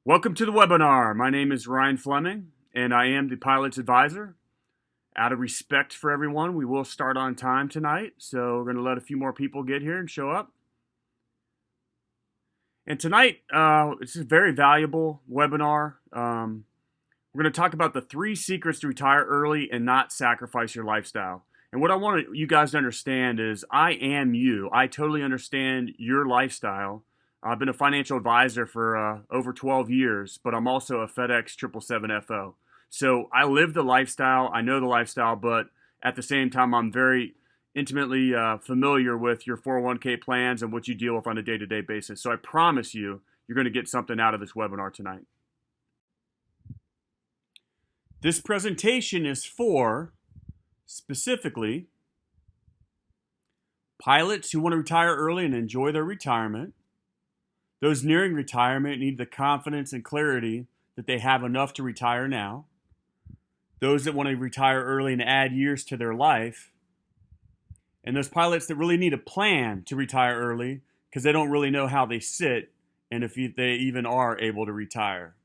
Welcome to the webinar. My name is Ryan Fleming, and I am the pilot's advisor. Out of respect for everyone, we will start on time tonight, so we're going to let a few more people get here and show up. And tonight, it's a very valuable webinar. We're going to talk about the 3 secrets to retire early and not sacrifice your lifestyle. And what I want you guys to understand is I am you. I totally understand your lifestyle. I've been a financial advisor for over 12 years, but I'm also a FedEx 777FO. So I live the lifestyle, I know the lifestyle, but at the same time, I'm very intimately familiar with your 401k plans and what you deal with on a day-to-day basis. So I promise you, you're going to get something out of this webinar tonight. This presentation is for, specifically, pilots who want to retire early and enjoy their retirement. Those nearing retirement need the confidence and clarity that they have enough to retire now. Those that want to retire early and add years to their life. And those pilots that really need a plan to retire early because they don't really know how they sit and if they even are able to retire.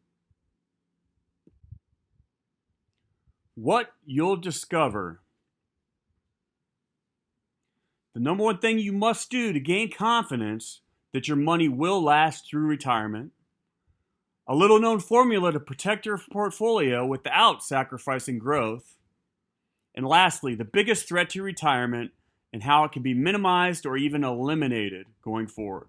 What you'll discover. The number one thing you must do to gain confidence that your money will last through retirement, a little known formula to protect your portfolio without sacrificing growth, and lastly, the biggest threat to retirement and how it can be minimized or even eliminated going forward.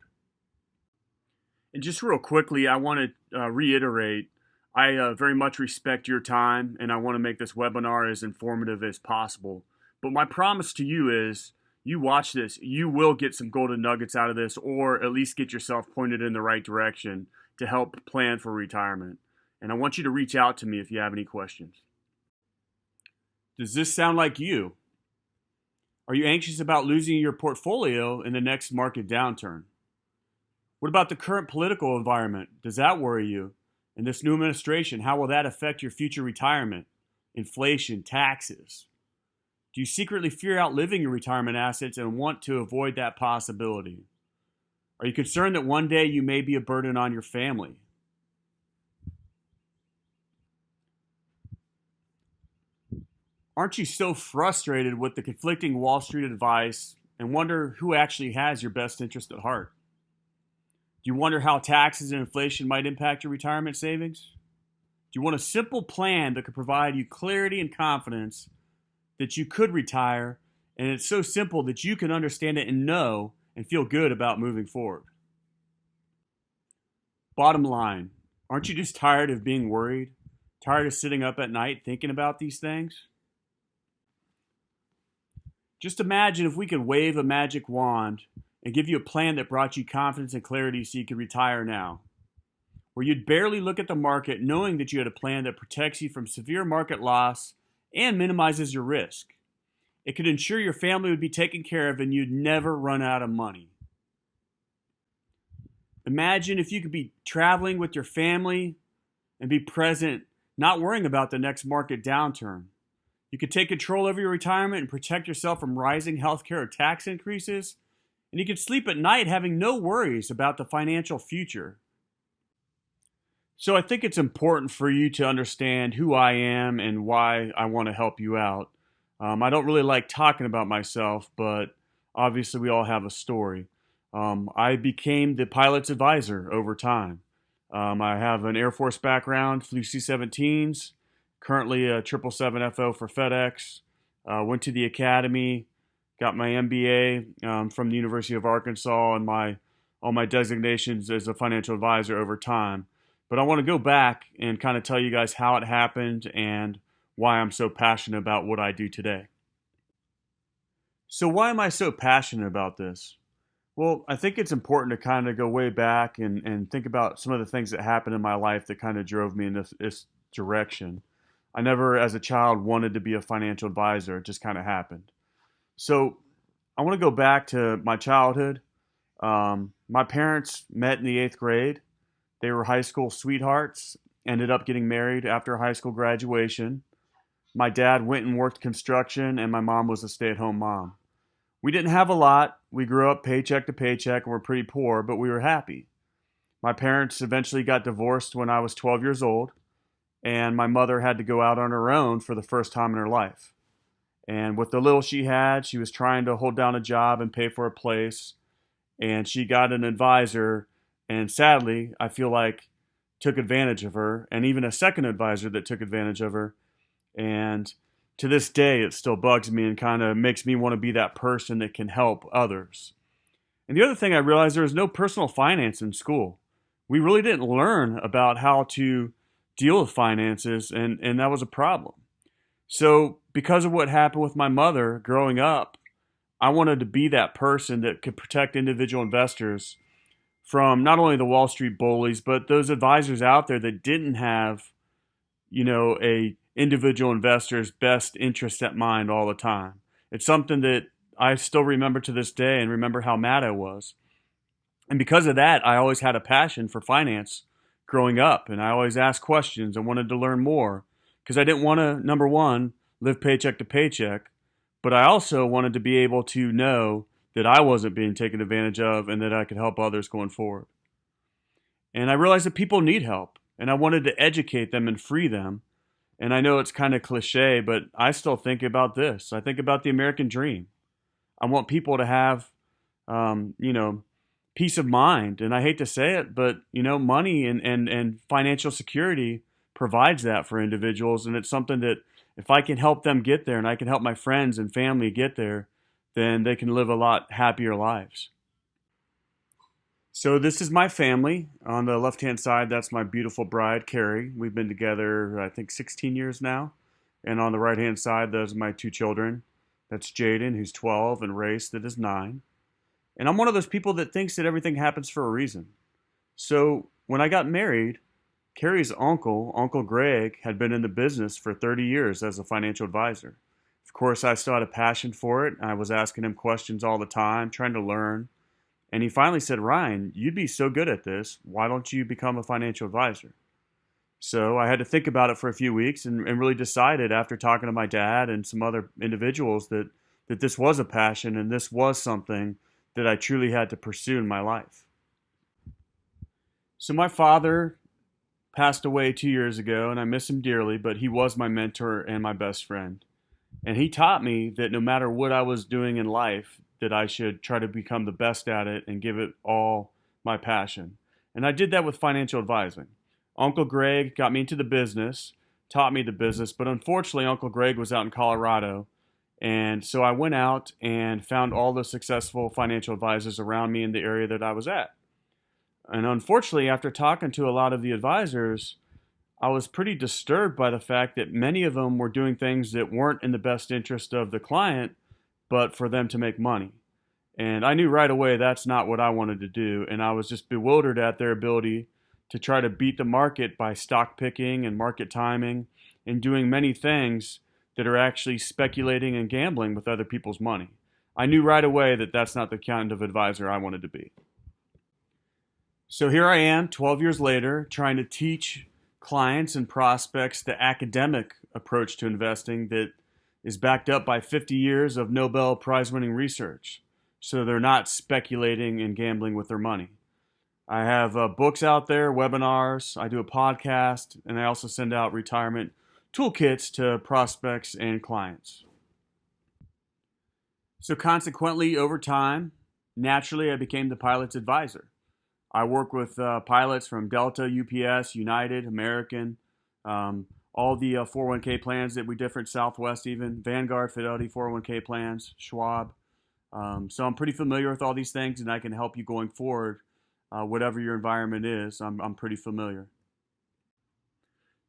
And just real quickly, I want to reiterate, I very much respect your time and I want to make this webinar as informative as possible. But my promise to you is, you watch this, you will get some golden nuggets out of this, or at least get yourself pointed in the right direction to help plan for retirement. And I want you to reach out to me if you have any questions. Does this sound like you? Are you anxious about losing your portfolio in the next market downturn? What about the current political environment? Does that worry you? And this new administration, how will that affect your future retirement? Inflation, taxes? Do you secretly fear outliving your retirement assets and want to avoid that possibility? Are you concerned that one day you may be a burden on your family? Aren't you so frustrated with the conflicting Wall Street advice and wonder who actually has your best interest at heart? Do you wonder how taxes and inflation might impact your retirement savings? Do you want a simple plan that could provide you clarity and confidence that you could retire, and it's so simple that you can understand it and know and feel good about moving forward? Bottom line, aren't you just tired of being worried? Tired of sitting up at night thinking about these things? Just imagine if we could wave a magic wand and give you a plan that brought you confidence and clarity so you could retire now, where you'd barely look at the market knowing that you had a plan that protects you from severe market loss and minimizes your risk. It could ensure your family would be taken care of and you'd never run out of money. Imagine if you could be traveling with your family and be present, not worrying about the next market downturn. You could take control over your retirement and protect yourself from rising healthcare or tax increases, and you could sleep at night having no worries about the financial future. So I think it's important for you to understand who I am and why I want to help you out. I don't really like talking about myself, but obviously we all have a story. I became the pilot's advisor over time. I have an Air Force background, flew C-17s, currently a 777FO for FedEx, went to the academy, got my MBA from the University of Arkansas, and all my designations as a financial advisor over time. But I want to go back and kind of tell you guys how it happened and why I'm so passionate about what I do today. So why am I so passionate about this? Well, I think it's important to kind of go way back and think about some of the things that happened in my life that kind of drove me in this direction. I never, as a child, wanted to be a financial advisor. It just kind of happened. So I want to go back to my childhood. My parents met in the 8th grade. They were high school sweethearts, ended up getting married after high school graduation. My dad went and worked construction, and my mom was a stay-at-home mom. We didn't have a lot. We grew up paycheck to paycheck and were pretty poor, but we were happy. My parents eventually got divorced when I was 12 years old, and my mother had to go out on her own for the first time in her life. And with the little she had, she was trying to hold down a job and pay for a place. And she got an advisor, and sadly, I feel like took advantage of her, and even a second advisor that took advantage of her. And to this day, it still bugs me and kind of makes me want to be that person that can help others. And the other thing I realized, there was no personal finance in school. We really didn't learn about how to deal with finances, and that was a problem. So, because of what happened with my mother growing up, I wanted to be that person that could protect individual investors from not only the Wall Street bullies, but those advisors out there that didn't have, a individual investor's best interest at mind all the time. It's something that I still remember to this day and remember how mad I was. And because of that, I always had a passion for finance growing up, and I always asked questions and wanted to learn more because I didn't want to, number one, live paycheck to paycheck, but I also wanted to be able to know that I wasn't being taken advantage of and that I could help others going forward. And I realized that people need help, and I wanted to educate them and free them. And I know it's kind of cliche, but I still think about this. I think about the American dream. I want people to have, um, you know, peace of mind. And I hate to say it, but, money and financial security provides that for individuals. And it's something that if I can help them get there and I can help my friends and family get there, then they can live a lot happier lives. So this is my family. On the left-hand side, that's my beautiful bride, Carrie. We've been together, I think, 16 years now. And on the right-hand side, those are my two children. That's Jaden, who's 12, and Race, that is 9. And I'm one of those people that thinks that everything happens for a reason. So when I got married, Carrie's uncle, Uncle Greg, had been in the business for 30 years as a financial advisor. Of course, I still had a passion for it. I was asking him questions all the time, trying to learn. And he finally said, Ryan, you'd be so good at this. Why don't you become a financial advisor? So I had to think about it for a few weeks and really decided after talking to my dad and some other individuals that this was a passion and this was something that I truly had to pursue in my life. So my father passed away 2 years ago, and I miss him dearly, but he was my mentor and my best friend. And he taught me that no matter what I was doing in life, that I should try to become the best at it and give it all my passion. And I did that with financial advising. Uncle Greg got me into the business, taught me the business, but unfortunately, Uncle Greg was out in Colorado. And so I went out and found all the successful financial advisors around me in the area that I was at. And unfortunately, after talking to a lot of the advisors, I was pretty disturbed by the fact that many of them were doing things that weren't in the best interest of the client, but for them to make money. And I knew right away that's not what I wanted to do. And I was just bewildered at their ability to try to beat the market by stock picking and market timing and doing many things that are actually speculating and gambling with other people's money. I knew right away that that's not the kind of advisor I wanted to be. So here I am, 12 years later, trying to teach clients and prospects the academic approach to investing that is backed up by 50 years of Nobel Prize winning research. So they're not speculating and gambling with their money. I have books out there, webinars, I do a podcast, and I also send out retirement toolkits to prospects and clients. So consequently, over time, naturally, I became the pilot's advisor. I work with pilots from Delta, UPS, United, American, all the 401k plans that we different, Southwest even, Vanguard, Fidelity 401k plans, Schwab. So I'm pretty familiar with all these things, and I can help you going forward, whatever your environment is. I'm pretty familiar.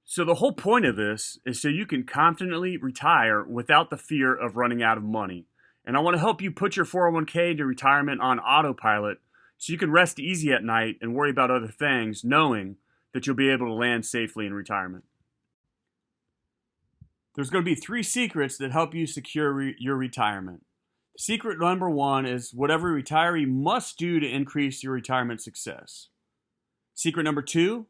So the whole point of this is so you can confidently retire without the fear of running out of money. And I want to help you put your 401k to retirement on autopilot so you can rest easy at night and worry about other things, knowing that you'll be able to land safely in retirement. There's going to be 3 secrets that help you secure your retirement. Secret number 1 is what every retiree must do to increase your retirement success. Secret number 2,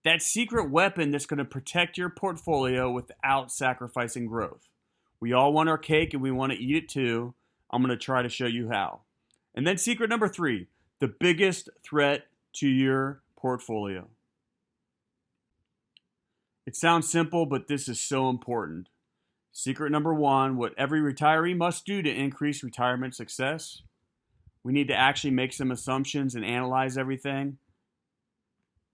that secret weapon that's going to protect your portfolio without sacrificing growth. We all want our cake and we want to eat it too. I'm going to try to show you how. And then secret number 3, the biggest threat to your portfolio. It sounds simple, but this is so important. Secret number one, what every retiree must do to increase retirement success. We need to actually make some assumptions and analyze everything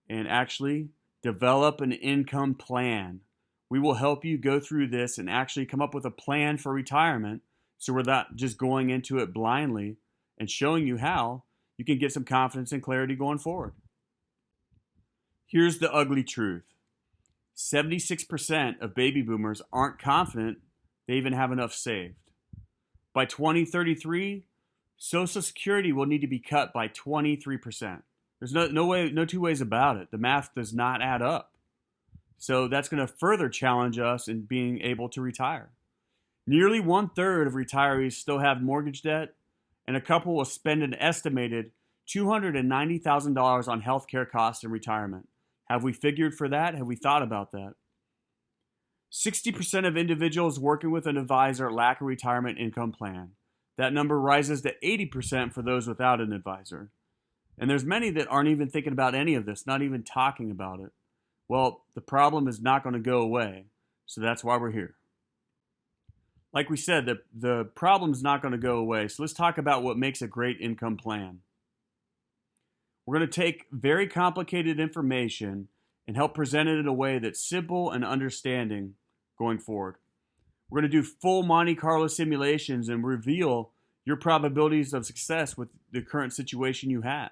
and actually develop an income plan. We will help you go through this and actually come up with a plan for retirement so we're not just going into it blindly, and showing you how you can get some confidence and clarity going forward. Here's the ugly truth. 76% of baby boomers aren't confident they even have enough saved. By 2033, Social Security will need to be cut by 23%. There's no two ways about it. The math does not add up. So that's going to further challenge us in being able to retire. Nearly 1/3 of retirees still have mortgage debt, and a couple will spend an estimated $290,000 on healthcare costs in retirement. Have we figured for that? Have we thought about that? 60% of individuals working with an advisor lack a retirement income plan. That number rises to 80% for those without an advisor. And there's many that aren't even thinking about any of this, not even talking about it. Well, the problem is not going to go away, so that's why we're here. Like we said, the problem's not going to go away, so let's talk about what makes a great income plan. We're going to take very complicated information and help present it in a way that's simple and understanding going forward. We're going to do full Monte Carlo simulations and reveal your probabilities of success with the current situation you have.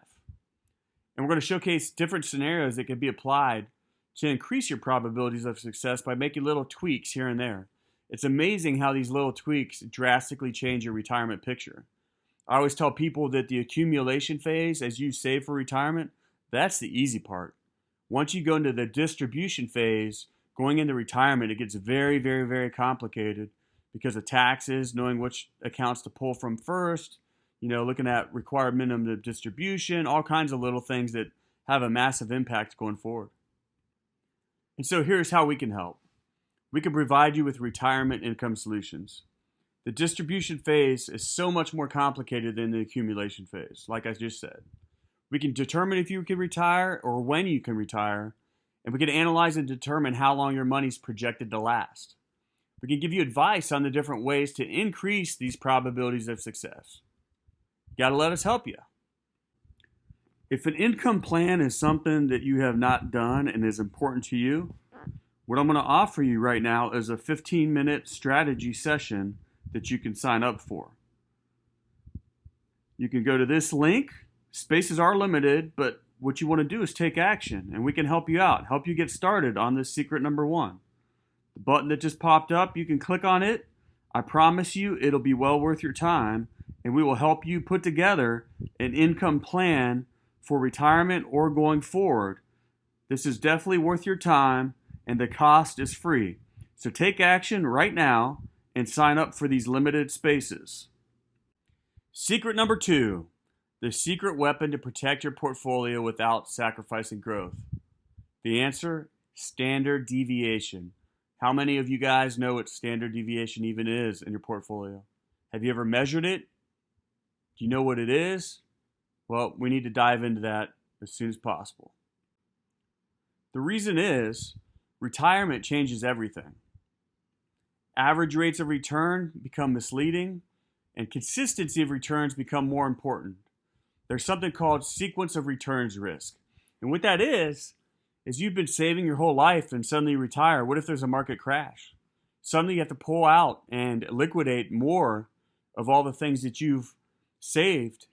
And we're going to showcase different scenarios that can be applied to increase your probabilities of success by making little tweaks here and there. It's amazing how these little tweaks drastically change your retirement picture. I always tell people that the accumulation phase, as you save for retirement, that's the easy part. Once you go into the distribution phase, going into retirement, it gets very, very, very complicated because of taxes, knowing which accounts to pull from first, looking at required minimum distribution, all kinds of little things that have a massive impact going forward. And so here's how we can help. We can provide you with retirement income solutions. The distribution phase is so much more complicated than the accumulation phase, like I just said. We can determine if you can retire or when you can retire, and we can analyze and determine how long your money's projected to last. We can give you advice on the different ways to increase these probabilities of success. You gotta let us help you. If an income plan is something that you have not done and is important to you, what I'm going to offer you right now is a 15-minute strategy session that you can sign up for. You can go to this link. Spaces are limited, but what you want to do is take action, and we can help you out, help you get started on this secret number one. The button that just popped up, you can click on it. I promise you it'll be well worth your time, and we will help you put together an income plan for retirement or going forward. This is definitely worth your time, and the cost is free. So take action right now and sign up for these limited spaces. Secret number two, the secret weapon to protect your portfolio without sacrificing growth. The answer, standard deviation. How many of you guys know what standard deviation even is in your portfolio? Have you ever measured it? Do you know what it is? Well, we need to dive into that as soon as possible. The reason is, retirement changes everything. Average rates of return become misleading, and consistency of returns become more important. There's something called sequence of returns risk. And what that is you've been saving your whole life and suddenly you retire. What if there's a market crash? Suddenly you have to pull out and liquidate more of all the things that you've saved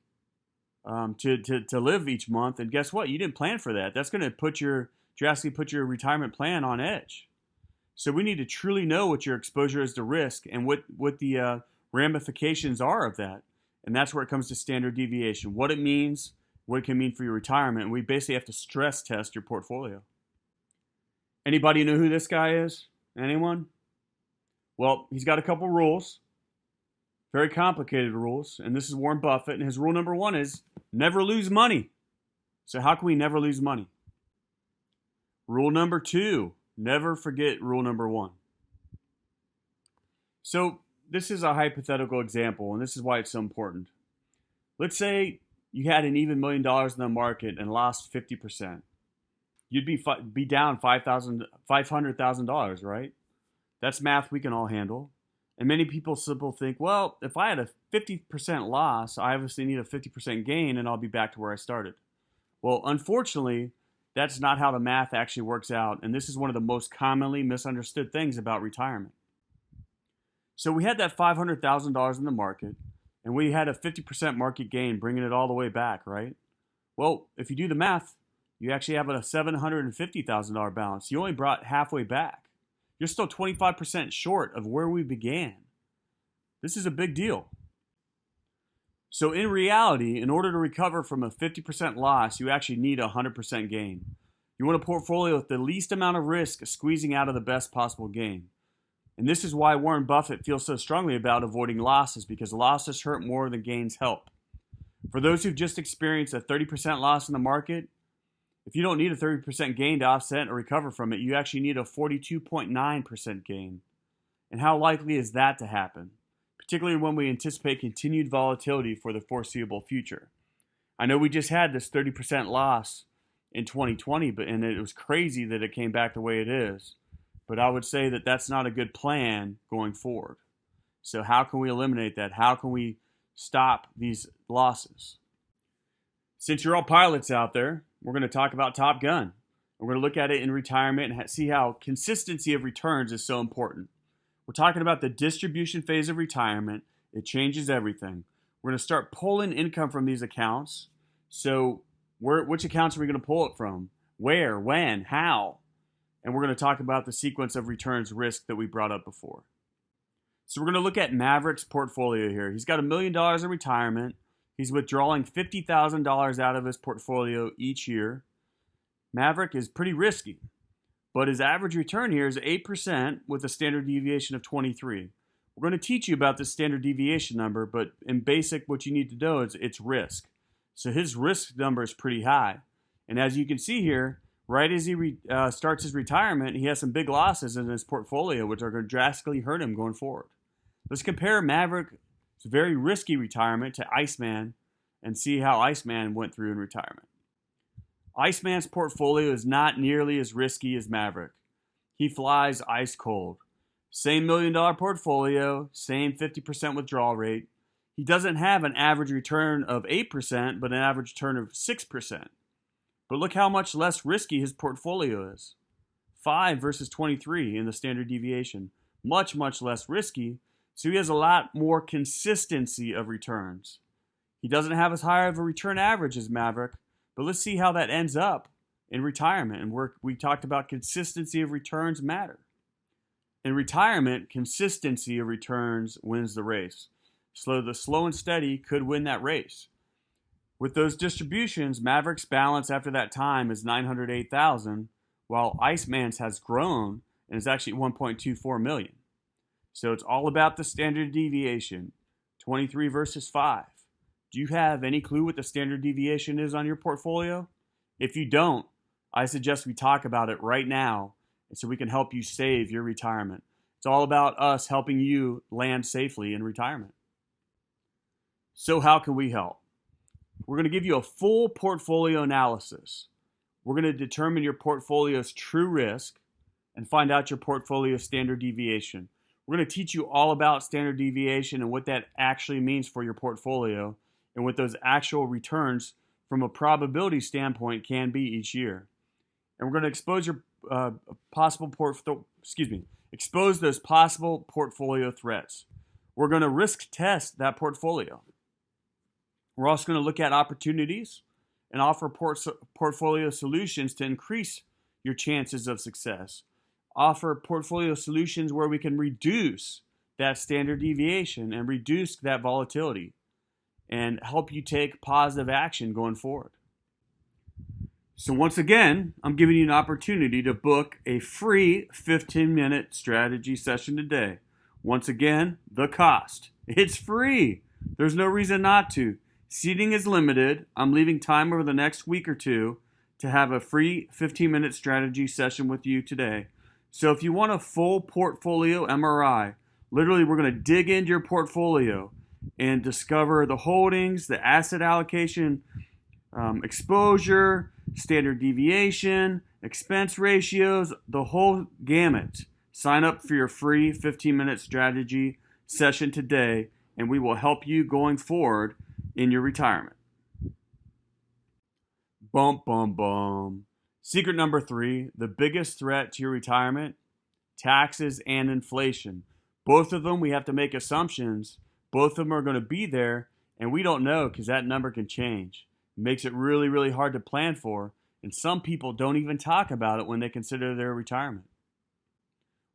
to live each month. And guess what? You didn't plan for that. That's going to drastically put your retirement plan on edge. So we need to truly know what your exposure is to risk and what the ramifications are of that. And that's where it comes to standard deviation, what it means, what it can mean for your retirement. And we basically have to stress test your portfolio. Anybody know who this guy is? Anyone? Well, he's got a couple rules, very complicated rules. And this is Warren Buffett. And his rule number one is never lose money. So how can we never lose money? Rule number two, never forget rule number one. So this is a hypothetical example, and this is why it's so important. Let's say you had an even $1 million in the market and lost 50%. you'd be down $500,000, right? That's math we can all handle. And many people simply think, well, if I had a 50% loss, I obviously need a 50% gain and I'll be back to where I started. Well, unfortunately, that's not how the math actually works out. And this is one of the most commonly misunderstood things about retirement. So we had that $500,000 in the market and we had a 50% market gain, bringing it all the way back, right? Well, if you do the math, you actually have a $750,000 balance. You only brought halfway back. You're still 25% short of where we began. This is a big deal. So in reality, in order to recover from a 50% loss, you actually need a 100% gain. You want a portfolio with the least amount of risk squeezing out of the best possible gain. And this is why Warren Buffett feels so strongly about avoiding losses, because losses hurt more than gains help. For those who've just experienced a 30% loss in the market, if you don't need a 30% gain to offset or recover from it, you actually need a 42.9% gain. And how likely is that to happen? Particularly when we anticipate continued volatility for the foreseeable future. I know we just had this 30% loss in 2020, and it was crazy that it came back the way it is. But I would say that that's not a good plan going forward. So how can we eliminate that? How can we stop these losses? Since you're all pilots out there, we're going to talk about Top Gun. We're going to look at it in retirement and see how consistency of returns is so important. We're talking about the distribution phase of retirement. It changes everything. We're going to start pulling income from these accounts. So which accounts are we going to pull it from? Where, when, how? And we're going to talk about the sequence of returns risk that we brought up before. So we're going to look at Maverick's portfolio here. He's got $1 million in retirement. He's withdrawing $50,000 out of his portfolio each year. Maverick is pretty risky, but his average return here is 8% with a standard deviation of 23. We're going to teach you about this standard deviation number, but in basic, what you need to know is it's risk. So his risk number is pretty high. And as you can see here, right as he starts his retirement, he has some big losses in his portfolio, which are going to drastically hurt him going forward. Let's compare Maverick's very risky retirement to Iceman and see how Iceman went through in retirement. Iceman's portfolio is not nearly as risky as Maverick. He flies ice cold. Same $1 million portfolio, same 50% withdrawal rate. He doesn't have an average return of 8%, but an average return of 6%. But look how much less risky his portfolio is. 5 versus 23 in the standard deviation. Much, much less risky. So he has a lot more consistency of returns. He doesn't have as high of a return average as Maverick, but let's see how that ends up in retirement. And we talked about consistency of returns matter. In retirement, consistency of returns wins the race. So the slow and steady could win that race. With those distributions, Maverick's balance after that time is $908,000, while Iceman's has grown and is actually $1.24 million. So it's all about the standard deviation, 23 versus 5. Do you have any clue what the standard deviation is on your portfolio? If you don't, I suggest we talk about it right now so we can help you save your retirement. It's all about us helping you land safely in retirement. So how can we help? We're going to give you a full portfolio analysis. We're going to determine your portfolio's true risk and find out your portfolio standard deviation. We're going to teach you all about standard deviation and what that actually means for your portfolio and what those actual returns from a probability standpoint can be each year. And we're going to expose your expose those possible portfolio threats. We're going to risk test that portfolio. We're also going to look at opportunities and offer portfolio solutions to increase your chances of success. Offer portfolio solutions where we can reduce that standard deviation and reduce that volatility and help you take positive action going forward. So once again, I'm giving you an opportunity to book a free 15-minute strategy session today. Once again, the cost. It's free. There's no reason not to. Seating is limited. I'm leaving time over the next week or two to have a free 15-minute strategy session with you today. So if you want a full portfolio MRI, literally we're going to dig into your portfolio and discover the holdings, the asset allocation, exposure, standard deviation, expense ratios, the whole gamut. Sign up for your free 15-minute strategy session today, and we will help you going forward in your retirement. Bum, bum, bum. Secret number 3, the biggest threat to your retirement: taxes and inflation. Both of them, we have to make assumptions. Both of them are going to be there, and we don't know because that number can change. It makes it really, really hard to plan for, and some people don't even talk about it when they consider their retirement.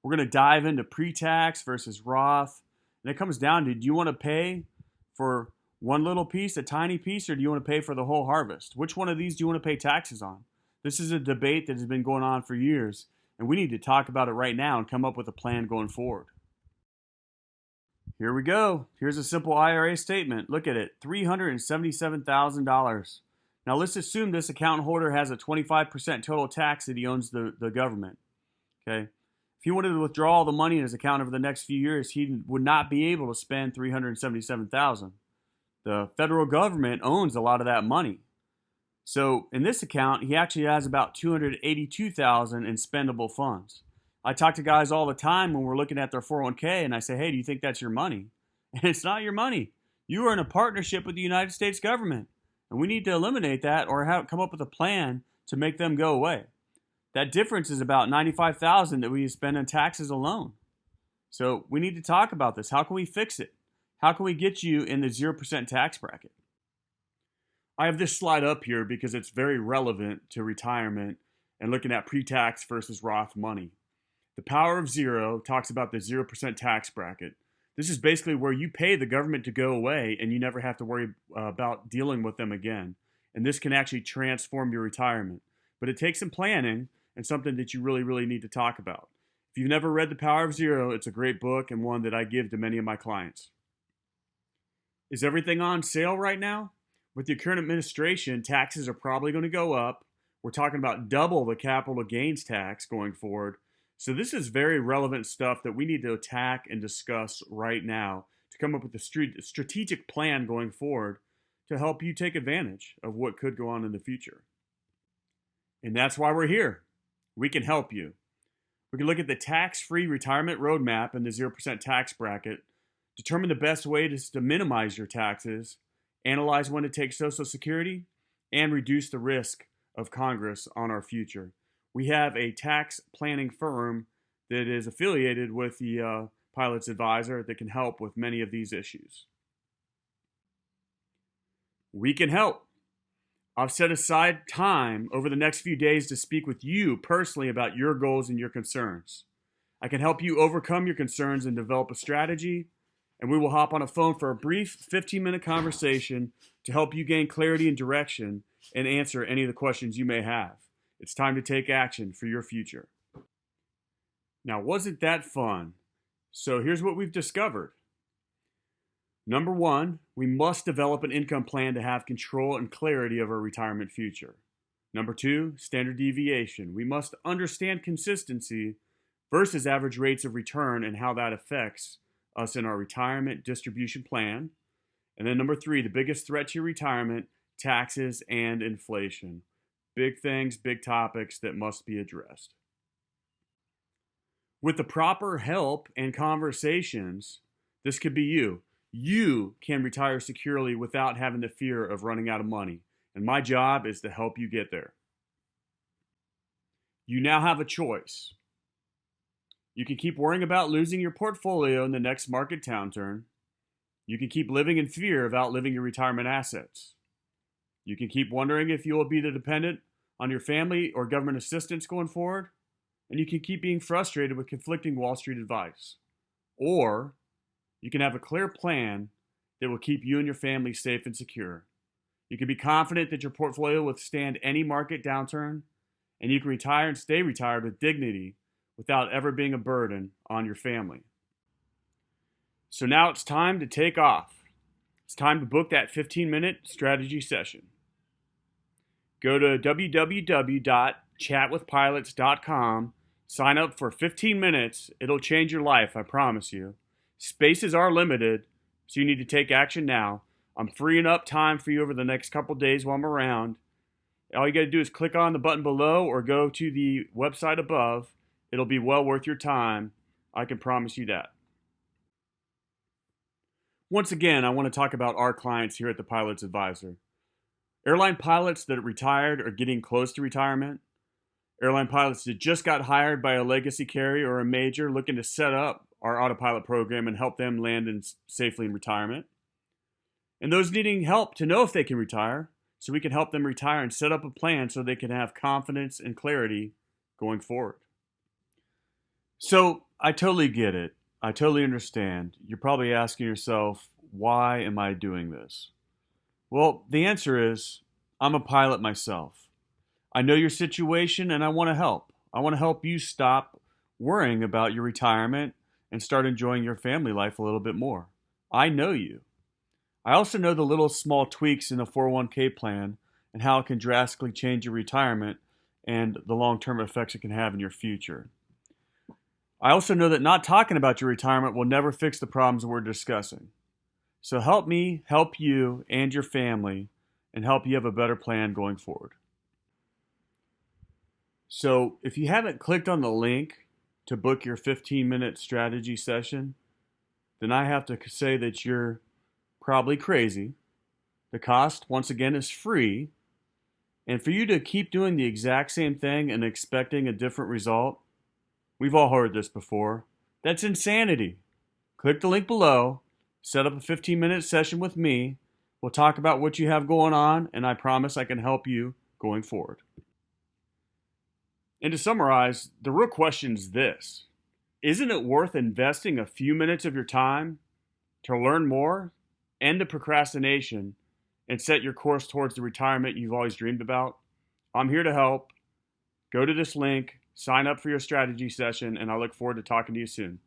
We're going to dive into pre-tax versus Roth, and it comes down to, do you want to pay for one little piece, a tiny piece, or do you want to pay for the whole harvest? Which one of these do you want to pay taxes on? This is a debate that has been going on for years, and we need to talk about it right now and come up with a plan going forward. Here we go. Here's a simple IRA statement. Look at it, $377,000. Now let's assume this account holder has a 25% total tax that he owes the government. Okay. If he wanted to withdraw all the money in his account over the next few years, he would not be able to spend $377,000. The federal government owns a lot of that money. So in this account, he actually has about $282,000 in spendable funds. I talk to guys all the time when we're looking at their 401k, and I say, hey, do you think that's your money? And it's not your money. You are in a partnership with the United States government, and we need to eliminate that or come up with a plan to make them go away. That difference is about $95,000 that we spend on taxes alone. So we need to talk about this. How can we fix it? How can we get you in the 0% tax bracket? I have this slide up here because it's very relevant to retirement and looking at pre-tax versus Roth money. The Power of Zero talks about the 0% tax bracket. This is basically where you pay the government to go away and you never have to worry about dealing with them again. And this can actually transform your retirement. But it takes some planning and something that you really, really need to talk about. If you've never read The Power of Zero, it's a great book and one that I give to many of my clients. Is everything on sale right now? With the current administration, taxes are probably going to go up. We're talking about double the capital gains tax going forward. So this is very relevant stuff that we need to attack and discuss right now to come up with a strategic plan going forward to help you take advantage of what could go on in the future. And that's why we're here. We can help you. We can look at the tax-free retirement roadmap in the 0% tax bracket, determine the best way to minimize your taxes, analyze when to take Social Security, and reduce the risk of Congress on our future. We have a tax planning firm that is affiliated with the Pilot's Advisor that can help with many of these issues. We can help. I've set aside time over the next few days to speak with you personally about your goals and your concerns. I can help you overcome your concerns and develop a strategy, and we will hop on a phone for a brief 15-minute conversation to help you gain clarity and direction and answer any of the questions you may have. It's time to take action for your future. Now, wasn't that fun? So here's what we've discovered. Number 1, we must develop an income plan to have control and clarity of our retirement future. Number 2, standard deviation. We must understand consistency versus average rates of return and how that affects us in our retirement distribution plan. And then number 3, the biggest threat to your retirement: taxes and inflation. Big things, big topics that must be addressed. With the proper help and conversations, this could be you. You can retire securely without having the fear of running out of money. And my job is to help you get there. You now have a choice. You can keep worrying about losing your portfolio in the next market downturn. You can keep living in fear of outliving your retirement assets. You can keep wondering if you will be dependent on your family or government assistance going forward. And you can keep being frustrated with conflicting Wall Street advice. Or you can have a clear plan that will keep you and your family safe and secure. You can be confident that your portfolio will withstand any market downturn, and you can retire and stay retired with dignity without ever being a burden on your family. So now it's time to take off. It's time to book that 15-minute strategy session. Go to www.chatwithpilots.com, sign up for 15 minutes. It'll change your life, I promise you. Spaces are limited, so you need to take action now. I'm freeing up time for you over the next couple days while I'm around. All you got to do is click on the button below or go to the website above. It'll be well worth your time. I can promise you that. Once again, I want to talk about our clients here at the Pilot's Advisor. Airline pilots that retired or getting close to retirement. Airline pilots that just got hired by a legacy carrier or a major looking to set up our autopilot program and help them land safely in retirement. And those needing help to know if they can retire, so we can help them retire and set up a plan so they can have confidence and clarity going forward. So I totally get it. I totally understand. You're probably asking yourself, why am I doing this? Well, the answer is, I'm a pilot myself. I know your situation and I want to help. I want to help you stop worrying about your retirement and start enjoying your family life a little bit more. I know you. I also know the little small tweaks in the 401k plan and how it can drastically change your retirement and the long-term effects it can have in your future. I also know that not talking about your retirement will never fix the problems we're discussing. So help me help you and your family and help you have a better plan going forward. So if you haven't clicked on the link to book your 15-minute strategy session, then I have to say that you're probably crazy. The cost, once again, is free. And for you to keep doing the exact same thing and expecting a different result, we've all heard this before. That's insanity. Click the link below, set up a 15-minute session with me. We'll talk about what you have going on, and I promise I can help you going forward. And to summarize, the real question is this. Isn't it worth investing a few minutes of your time to learn more, end the procrastination, and set your course towards the retirement you've always dreamed about? I'm here to help. Go to this link, sign up for your strategy session, and I look forward to talking to you soon.